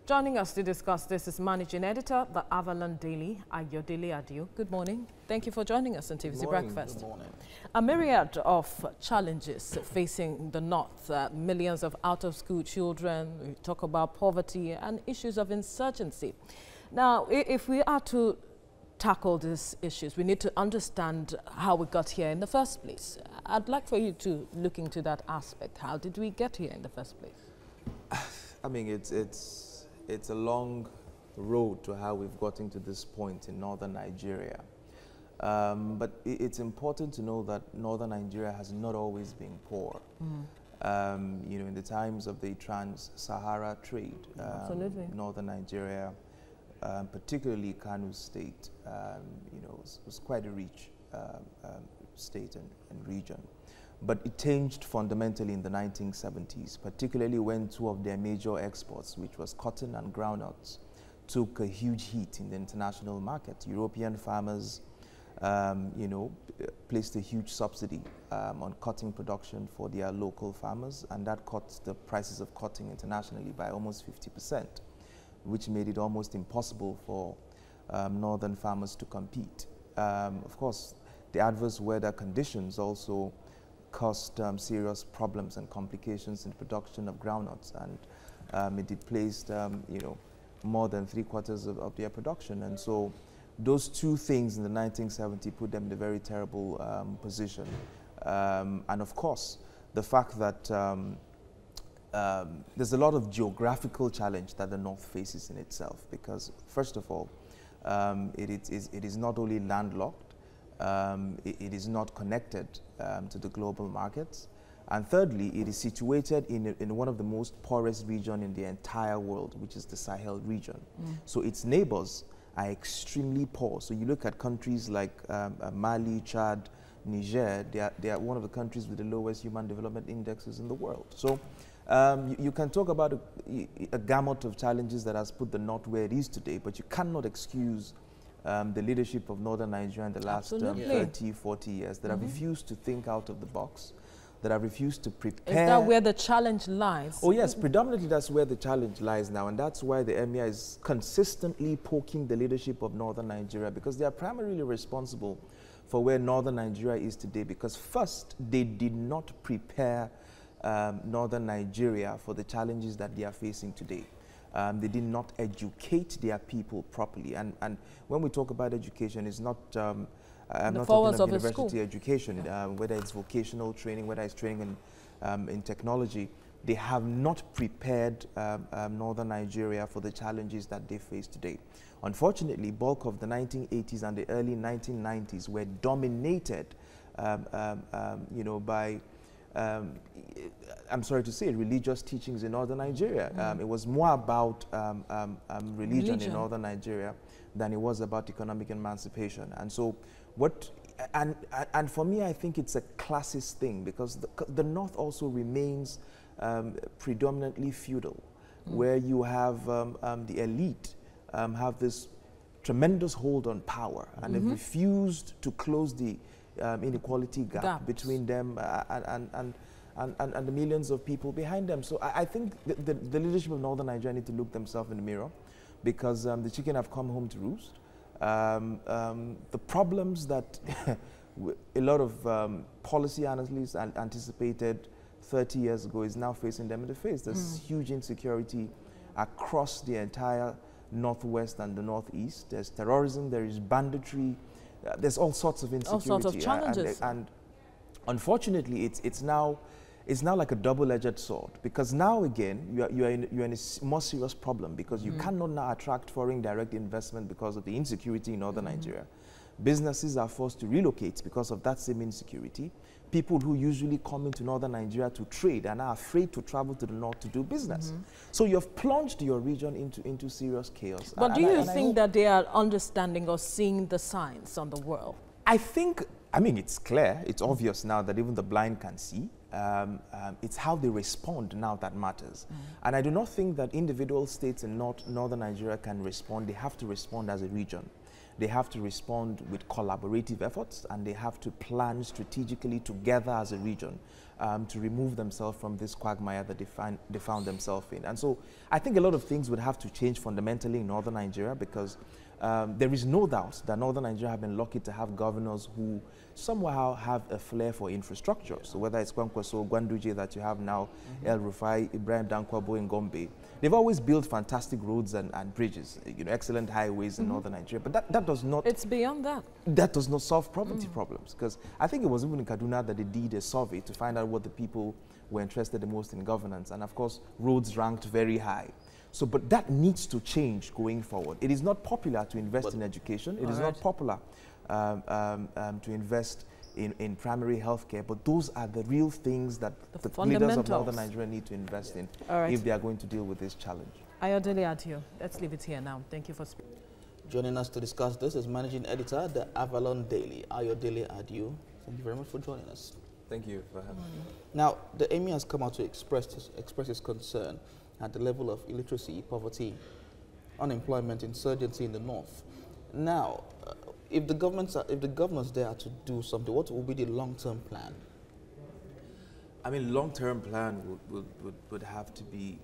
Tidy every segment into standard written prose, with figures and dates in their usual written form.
Joining us to discuss this is Managing Editor, the AVALON Daily, AYODELE ADIO. Good morning. Thank you for joining us on TVC Breakfast. Good morning. A myriad of challenges facing the North, millions of out-of-school children, we talk about poverty and issues of insurgency. Now, if we are to tackle these issues, we need to understand how we got here in the first place. I'd like for you to look into that aspect. How did we get here in the first place? I mean, it's a long road to how we've gotten to this point in northern Nigeria. But it's important to know that northern Nigeria has not always been poor. You know, in the times of the trans-Sahara trade, northern Nigeria, particularly Kano State, you know, was quite a rich state and region. But it changed fundamentally in the 1970s, particularly when two of their major exports, which was cotton and groundnuts, took a huge hit in the international market. European farmers, you know, placed a huge subsidy on cotton production for their local farmers, and that cut the prices of cotton internationally by almost 50%, which made it almost impossible for northern farmers to compete. Of course, the adverse weather conditions also caused serious problems and complications in production of groundnuts, and it displaced, you know, more than 3/4 of their production. And so those two things in the 1970s put them in a very terrible position. And of course, the fact that there's a lot of geographical challenge that the North faces in itself, because first of all, it is not only landlocked, it is not connected to the global markets. And thirdly, it is situated in one of the most poorest regions in the entire world, which is the Sahel region. So its neighbors are extremely poor. So you look at countries like Mali, Chad, Niger, they are one of the countries with the lowest human development indexes in the world. So you can talk about a gamut of challenges that has put the North where it is today, but you cannot excuse the leadership of northern Nigeria in the last 30, 40 years that have refused to think out of the box, that have refused to prepare. Is that where the challenge lies? Oh yes, predominantly that's where the challenge lies now, and that's why the Emir is consistently poking the leadership of northern Nigeria, because they are primarily responsible for where northern Nigeria is today, because first, they did not prepare northern Nigeria for the challenges that they are facing today. They did not educate their people properly. And when we talk about education, it's not, I'm not talking about university education, whether it's vocational training, whether it's training in technology. They have not prepared northern Nigeria for the challenges that they face today. Unfortunately, bulk of the 1980s and the early 1990s were dominated, you know, by I'm sorry to say, religious teachings in northern Nigeria. It was more about religion in northern Nigeria than it was about economic emancipation. And so and for me, I think it's a classist thing, because the North also remains predominantly feudal, where you have the elite have this tremendous hold on power, and they've refused to close the inequality gap between them and the millions of people behind them. So I think the leadership of northern Nigeria need to look themselves in the mirror, because the chicken have come home to roost. The problems that a lot of policy analysts anticipated 30 years ago is now facing them in the face. There's huge insecurity across the entire Northwest and the Northeast. There's terrorism, there is banditry, there's all sorts of insecurity. All sorts of challenges. And unfortunately, it's now like a double-edged sword, because now again you're in a more serious problem, because you cannot now attract foreign direct investment because of the insecurity in northern Nigeria. Businesses are forced to relocate because of that same insecurity. People who usually come into northern Nigeria to trade are now afraid to travel to the north to do business. So you've plunged your region into serious chaos. But do you think that they are understanding or seeing the signs on the world? I mean, it's clear, it's obvious now that even the blind can see. It's how they respond now that matters. And I do not think that individual states in northern Nigeria can respond. They have to respond as a region. they have to respond with collaborative efforts, and they have to plan strategically together as a region to remove themselves from this quagmire that they found themselves in. And so I think a lot of things would have to change fundamentally in northern Nigeria, because there is no doubt that northern Nigeria have been lucky to have governors who somehow have a flair for infrastructure. So whether it's Kwankwaso, Gwanduje that you have now, El Rufai, Ibrahim Dankwabo in Gombe, they've always built fantastic roads and bridges, excellent highways in northern Nigeria. But that does not... It's beyond that. That does not solve poverty problems. Because I think it was even in Kaduna that they did a survey to find out what the people were interested the most in governance. And of course, roads ranked very high. So, but that needs to change going forward. It is not popular to invest in education. It is not popular to invest in primary health care, but those are the real things that the leaders of northern Nigeria need to invest in if they are going to deal with this challenge. AYODELE, ADIO. Let's leave it here now. Thank you for speaking. Joining us to discuss this is Managing Editor, the AVALON Daily, AYODELE, ADIO. Thank you very much for joining us. Thank you for having me. Now, the Emir has come out to express his concern at the level of illiteracy, poverty, unemployment, insurgency in the north. Now, if the governors there are to do something, what will be the long-term plan? I mean, long-term plan would have to be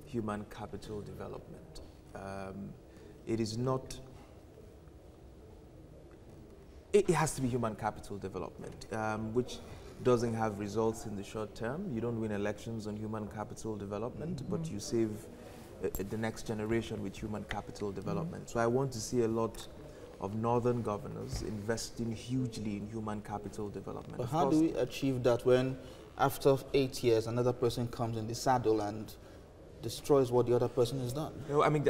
human capital development. It is not... It has to be human capital development, which doesn't have results in the short term. You don't win elections on human capital development, but you save the next generation with human capital development. So I want to see a lot of northern governors investing hugely in human capital development. But how do we achieve that when after 8 years another person comes in the saddle and destroys what the other person has done? I mean,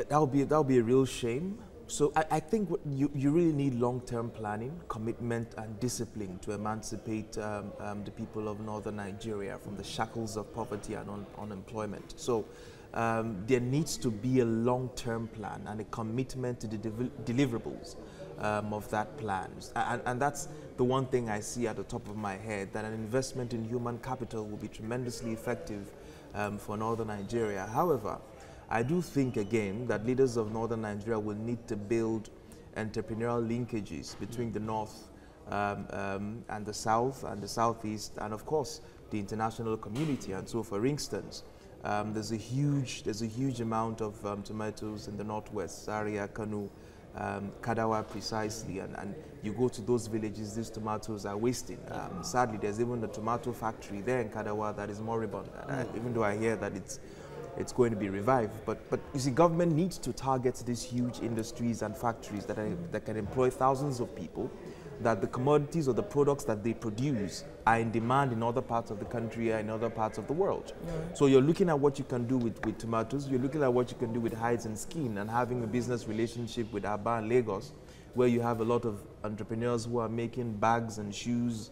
that'll be a real shame. So I think you really need long-term planning, commitment, and discipline to emancipate the people of northern Nigeria from the shackles of poverty and unemployment. So there needs to be a long-term plan and a commitment to the deliverables of that plan. And that's the one thing I see at the top of my head, that an investment in human capital will be tremendously effective for northern Nigeria. However, I do think, again, that leaders of northern Nigeria will need to build entrepreneurial linkages between the north and the south and the southeast, and of course the international community. And so, for instance, there's a huge amount of tomatoes in the northwest, Zaria, Kanu, Kadawa precisely, and you go to those villages, these tomatoes are wasting. Sadly, there's even a tomato factory there in Kadawa that is moribund, even though I hear that it's going to be revived. But you see, government needs to target these huge industries and factories that can employ thousands of people, that the commodities or the products that they produce are in demand in other parts of the country or in other parts of the world. So you're looking at what you can do with tomatoes, you're looking at what you can do with hides and skin, and having a business relationship with Aba and Lagos, where you have a lot of entrepreneurs who are making bags and shoes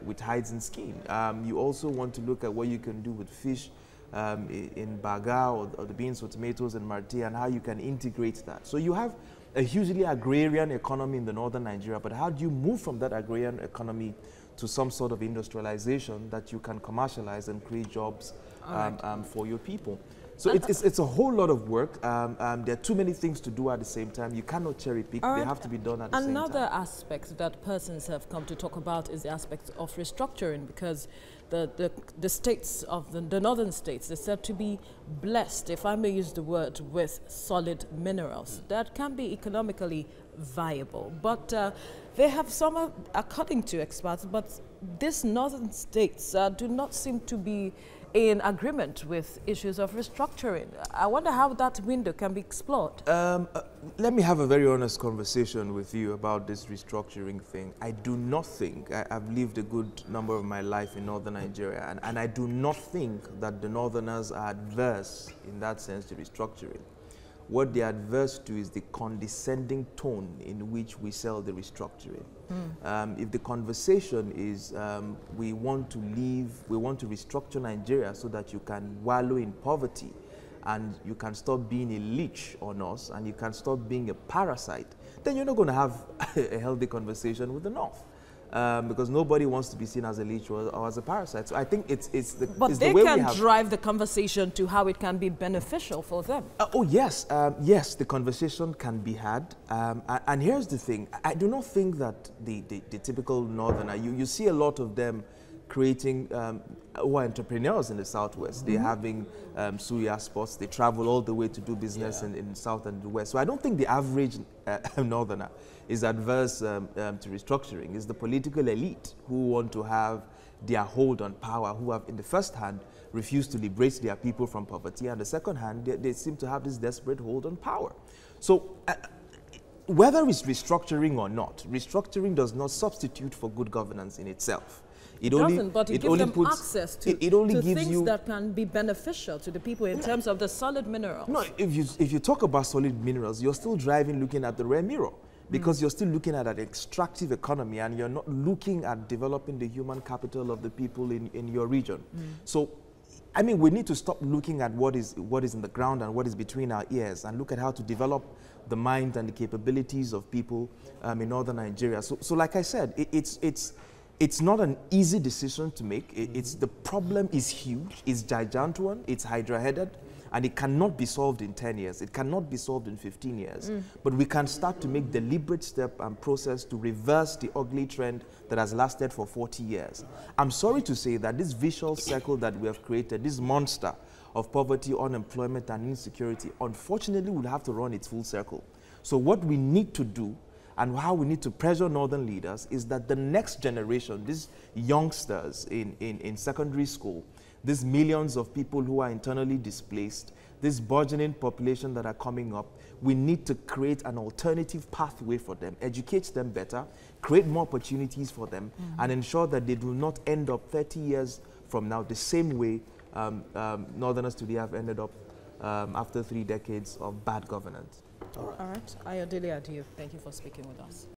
with hides and skin. You also want to look at what you can do with fish in Baga or the beans or tomatoes in Marti, and how you can integrate that. So you have a hugely agrarian economy in the northern Nigeria, but how do you move from that agrarian economy to some sort of industrialization that you can commercialize and create jobs for your people? So it's a whole lot of work. There are too many things to do at the same time. You cannot cherry pick. They have to be done at the same time. Another aspect that persons have come to talk about is the aspect of restructuring, because the states of the northern states, they're said to be blessed, if I may use the word, with solid minerals that can be economically viable. But they have some, according to experts, but these northern states do not seem to be in agreement with issues of restructuring. I wonder how that window can be explored. Let me have a very honest conversation with you about this restructuring thing. I do not think, I've lived a good number of my life in northern Nigeria, and I do not think that the northerners are adverse in that sense to restructuring. What they're adverse to is the condescending tone in which we sell the restructuring. If the conversation is we want to restructure Nigeria so that you can wallow in poverty and you can stop being a leech on us and you can stop being a parasite, then you're not going to have a healthy conversation with the North. because nobody wants to be seen as a leech or as a parasite. So I think it's the But it's they the way can we have drive the conversation to how it can be beneficial for them. oh yes, yes, the conversation can be had. And here's the thing: I do not think that the typical northerner, you see a lot of them creating who are entrepreneurs in the southwest. They're having suya spots. They travel all the way to do business in south and the west. So I don't think the average northerner is adverse to restructuring. It's the political elite who want to have their hold on power, who have in the first hand refused to liberate their people from poverty, and the second hand they seem to have this desperate hold on power. So whether it's restructuring or not, restructuring does not substitute for good governance in itself. It doesn't, but it gives them access to things that can be beneficial to the people in terms of the solid minerals. No, if you talk about solid minerals, you're still driving looking at the rare mirror, because you're still looking at an extractive economy and you're not looking at developing the human capital of the people in your region. So, I mean, we need to stop looking at what is in the ground and what is between our ears and look at how to develop the mind and the capabilities of people in northern Nigeria. So like I said, it's not an easy decision to make. The problem is huge, it's gigantuan, it's hydra-headed, and it cannot be solved in 10 years. It cannot be solved in 15 years. But we can start to make deliberate step and process to reverse the ugly trend that has lasted for 40 years. I'm sorry to say that this vicious circle that we have created, this monster of poverty, unemployment, and insecurity, unfortunately will have to run its full circle. So what we need to do and how we need to pressure northern leaders is that the next generation, these youngsters in secondary school, these millions of people who are internally displaced, this burgeoning population that are coming up, we need to create an alternative pathway for them, educate them better, create more opportunities for them, and ensure that they do not end up 30 years from now the same way northerners today have ended up after 3 decades of bad governance. All right. AYODELE ADIO, thank you for speaking with us.